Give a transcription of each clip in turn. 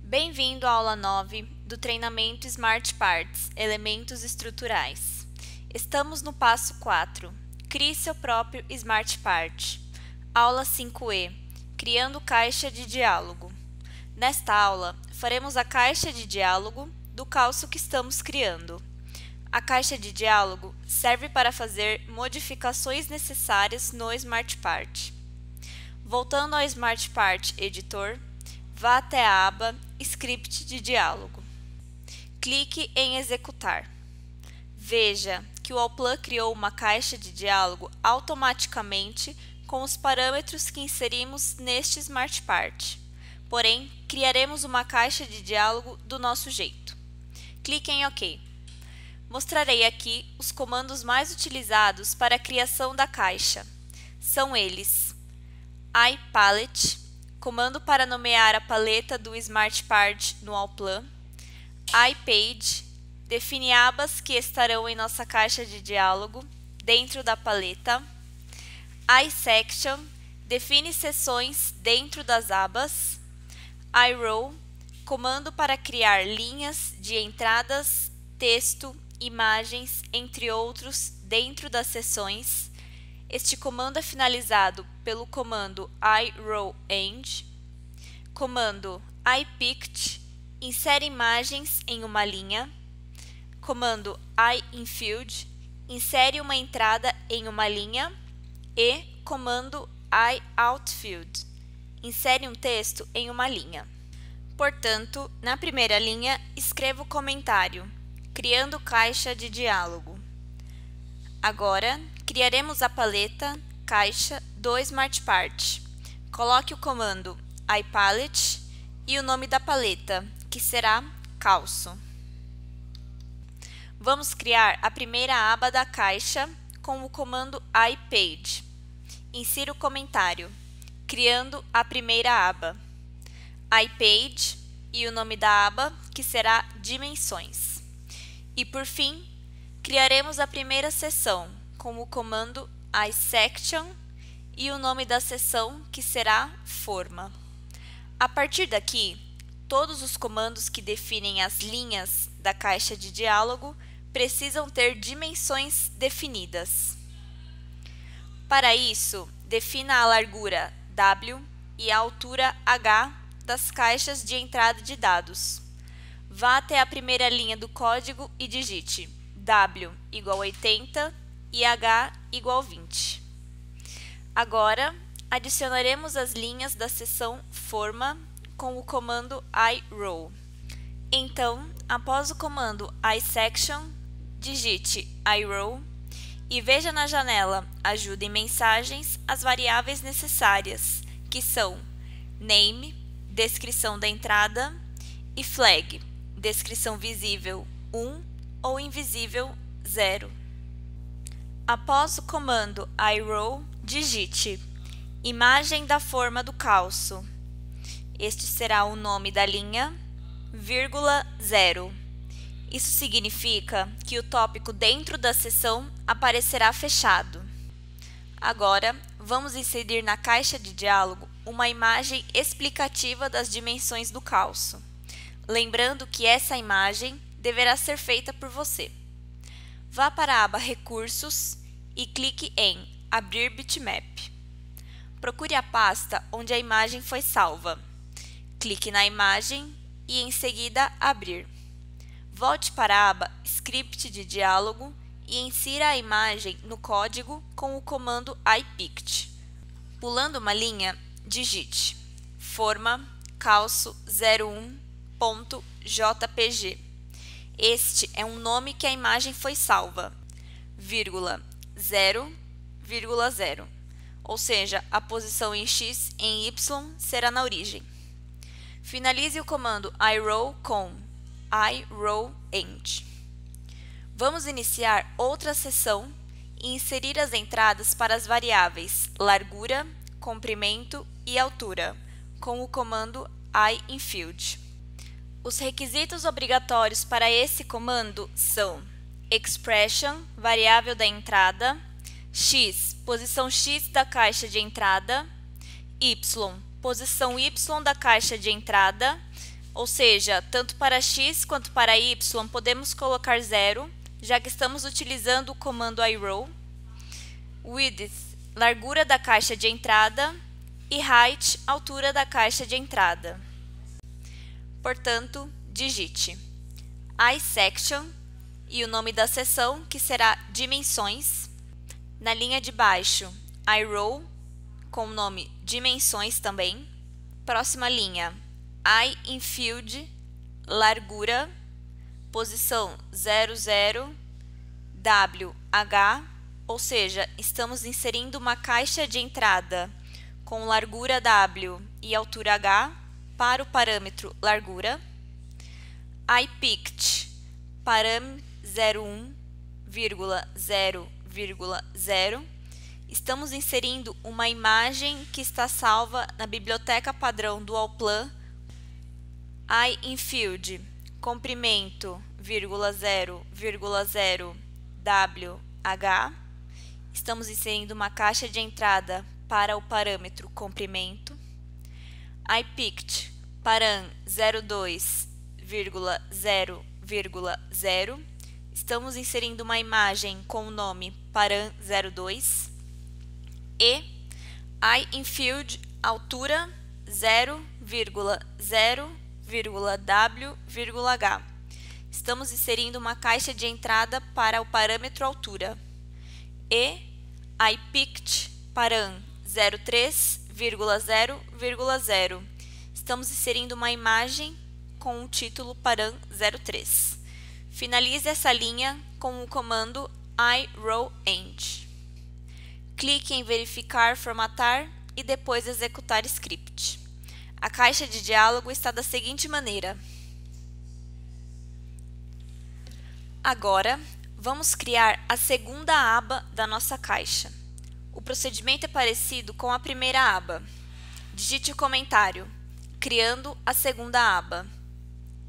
Bem-vindo à aula 9 do treinamento Smart Parts, Elementos Estruturais. Estamos no passo 4, crie seu próprio Smart Part. Aula 5E, criando caixa de diálogo. Nesta aula, faremos a caixa de diálogo do calço que estamos criando. A caixa de diálogo serve para fazer modificações necessárias no Smart Part. Voltando ao Smart Part Editor, vá até a aba Script de diálogo. Clique em Executar. Veja que o Allplan criou uma caixa de diálogo automaticamente com os parâmetros que inserimos neste Smart Part. Porém, criaremos uma caixa de diálogo do nosso jeito. Clique em OK. Mostrarei aqui os comandos mais utilizados para a criação da caixa. São eles: iPalette, comando para nomear a paleta do Smart Part no Allplan; iPage, define abas que estarão em nossa caixa de diálogo dentro da paleta; iSection, define seções dentro das abas; iRow, comando para criar linhas de entradas, texto, imagens, entre outros, dentro das seções. Este comando é finalizado pelo comando iRowEnd. Comando iPict, insere imagens em uma linha. Comando iInfield, insere uma entrada em uma linha. E comando iOutfield, insere um texto em uma linha. Portanto, na primeira linha, escreva o comentário, criando caixa de diálogo. Agora, criaremos a paleta caixa do Smart Part. Coloque o comando iPalette e o nome da paleta, que será calço. Vamos criar a primeira aba da caixa com o comando iPage. Insira o comentário, criando a primeira aba. iPage e o nome da aba, que será dimensões. E por fim, criaremos a primeira seção com o comando iSection e o nome da seção, que será forma. A partir daqui, todos os comandos que definem as linhas da caixa de diálogo precisam ter dimensões definidas. Para isso, defina a largura W e a altura H das caixas de entrada de dados. Vá até a primeira linha do código e digite W igual 80 e H igual 20. Agora, adicionaremos as linhas da seção forma com o comando iRow. Então, após o comando iSection, digite iRow e veja na janela Ajuda e Mensagens as variáveis necessárias, que são name, descrição da entrada, e flag, descrição visível 1 ou invisível 0. Após o comando iRow, digite imagem da forma do calço. Este será o nome da linha, vírgula 0. Isso significa que o tópico dentro da seção aparecerá fechado. Agora, vamos inserir na caixa de diálogo uma imagem explicativa das dimensões do calço. Lembrando que essa imagem deverá ser feita por você. Vá para a aba Recursos e clique em Abrir bitmap. Procure a pasta onde a imagem foi salva. Clique na imagem e em seguida Abrir. Volte para a aba Script de diálogo e insira a imagem no código com o comando iPict. Pulando uma linha, digite forma calço 01.jpg. Este é um nome que a imagem foi salva, vírgula 0,0, ou seja, a posição em X e em Y será na origem. Finalize o comando iRow com iRowEnd. Vamos iniciar outra seção e inserir as entradas para as variáveis largura, comprimento e altura, com o comando iInfield. Os requisitos obrigatórios para esse comando são expression, variável da entrada; x, posição x da caixa de entrada; y, posição y da caixa de entrada; ou seja, tanto para x quanto para y podemos colocar 0, já que estamos utilizando o comando iRow. Width, largura da caixa de entrada, e height, altura da caixa de entrada. Portanto, digite iSection e o nome da seção, que será dimensões. Na linha de baixo, iRow, com o nome dimensões também. Próxima linha, iInfield, largura, posição 00, WH, ou seja, estamos inserindo uma caixa de entrada com largura W e altura H para o parâmetro largura. iPict, param 01,0,0. Estamos inserindo uma imagem que está salva na biblioteca padrão do Allplan. iInfield, comprimento 0,0 WH. Estamos inserindo uma caixa de entrada para o parâmetro comprimento. iPict, param 02,0,0. Estamos inserindo uma imagem com o nome param02. E iInfield, altura 0,0,W,H. Estamos inserindo uma caixa de entrada para o parâmetro altura. E iPict, param 03,0,0. Estamos inserindo uma imagem com o título param03. Finalize essa linha com o comando iRowEnd. Clique em verificar, formatar e depois executar script. A caixa de diálogo está da seguinte maneira. Agora, vamos criar a segunda aba da nossa caixa. O procedimento é parecido com a primeira aba. Digite o comentário, criando a segunda aba.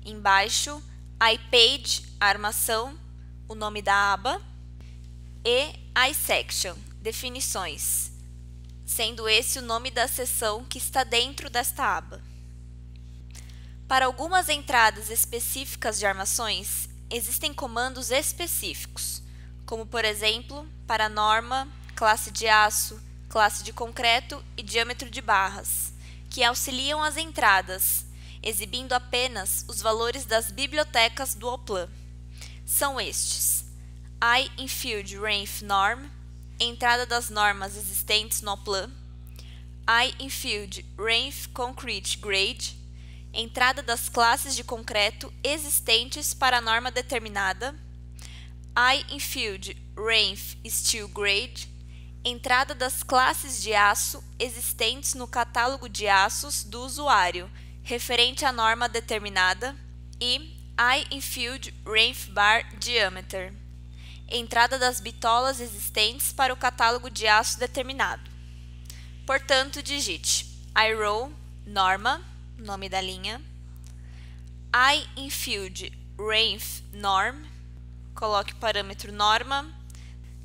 Embaixo, iPage, a armação, o nome da aba, e iSection, definições, sendo esse o nome da seção que está dentro desta aba. Para algumas entradas específicas de armações, existem comandos específicos, como por exemplo, para norma, classe de aço, classe de concreto e diâmetro de barras, que auxiliam as entradas, exibindo apenas os valores das bibliotecas do Allplan. São estes: iInfield Ref Norm, entrada das normas existentes no Allplan; iInfield Ref Concrete Grade, entrada das classes de concreto existentes para a norma determinada; iInfield Ref Steel Grade, entrada das classes de aço existentes no catálogo de aços do usuário, referente à norma determinada; e iInfield Ref Bar Diameter, entrada das bitolas existentes para o catálogo de aço determinado. Portanto, digite iRow norma, nome da linha, iInfield Ref Norm, coloque o parâmetro norma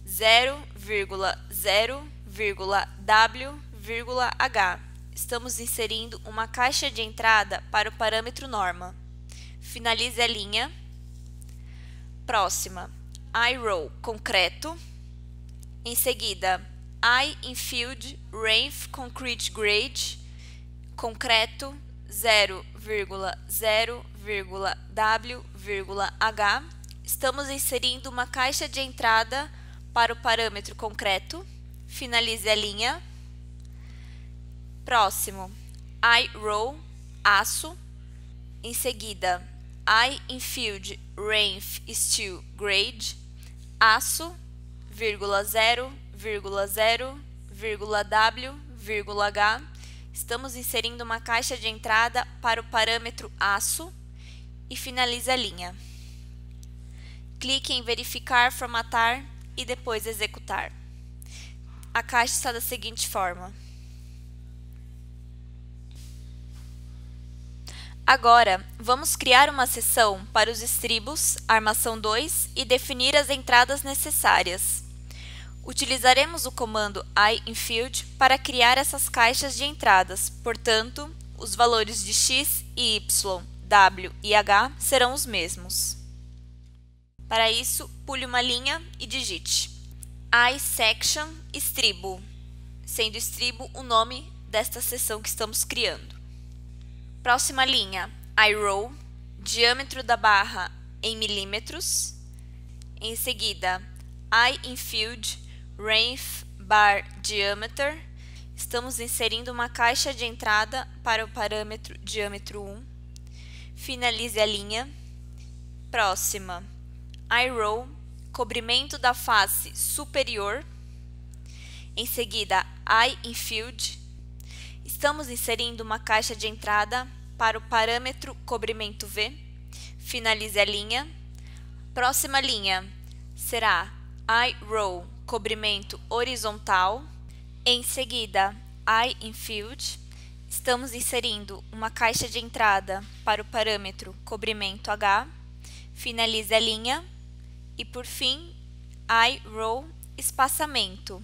0,0,W,H. Estamos inserindo uma caixa de entrada para o parâmetro norma. Finalize a linha. Próxima, iRow concreto. Em seguida, iInfield Ref Concrete Grade, concreto 0,0,W,H. Estamos inserindo uma caixa de entrada para o parâmetro concreto. Finalize a linha. Próximo, iRow aço. Em seguida, iInfield Ref Steel Grade, aço, 0,0,W,H. Estamos inserindo uma caixa de entrada para o parâmetro aço e finalize a linha. Clique em verificar, formatar e depois executar. A caixa está da seguinte forma. Agora, vamos criar uma seção para os estribos, armação 2 e definir as entradas necessárias. Utilizaremos o comando iInfield para criar essas caixas de entradas, portanto, os valores de x e y, W e H serão os mesmos. Para isso, pule uma linha e digite iSection estribo, sendo estribo o nome desta seção que estamos criando. Próxima linha, iRow, diâmetro da barra em milímetros. Em seguida, iInfield, length bar diameter. Estamos inserindo uma caixa de entrada para o parâmetro diâmetro 1. Finalize a linha. Próxima, iRow, cobrimento da face superior. Em seguida, iInfield. Estamos inserindo uma caixa de entrada para o parâmetro cobrimento V. Finalize a linha. Próxima linha será iRow, cobrimento horizontal. Em seguida, iInfield. Estamos inserindo uma caixa de entrada para o parâmetro cobrimento H. Finalize a linha. E por fim, iRow, espaçamento.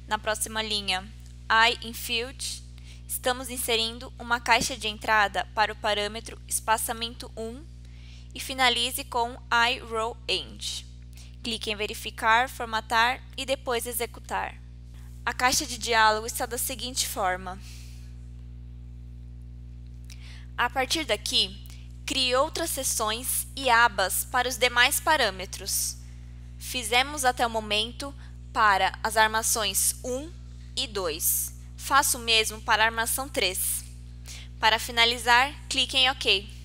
Na próxima linha, iInfield. Estamos inserindo uma caixa de entrada para o parâmetro espaçamento 1 e finalize com iRowEnd. Clique em verificar, formatar e depois executar. A caixa de diálogo está da seguinte forma. A partir daqui, crie outras seções e abas para os demais parâmetros. Fizemos até o momento para as armações 1 e 2. Faça o mesmo para a armação 3. Para finalizar, clique em OK.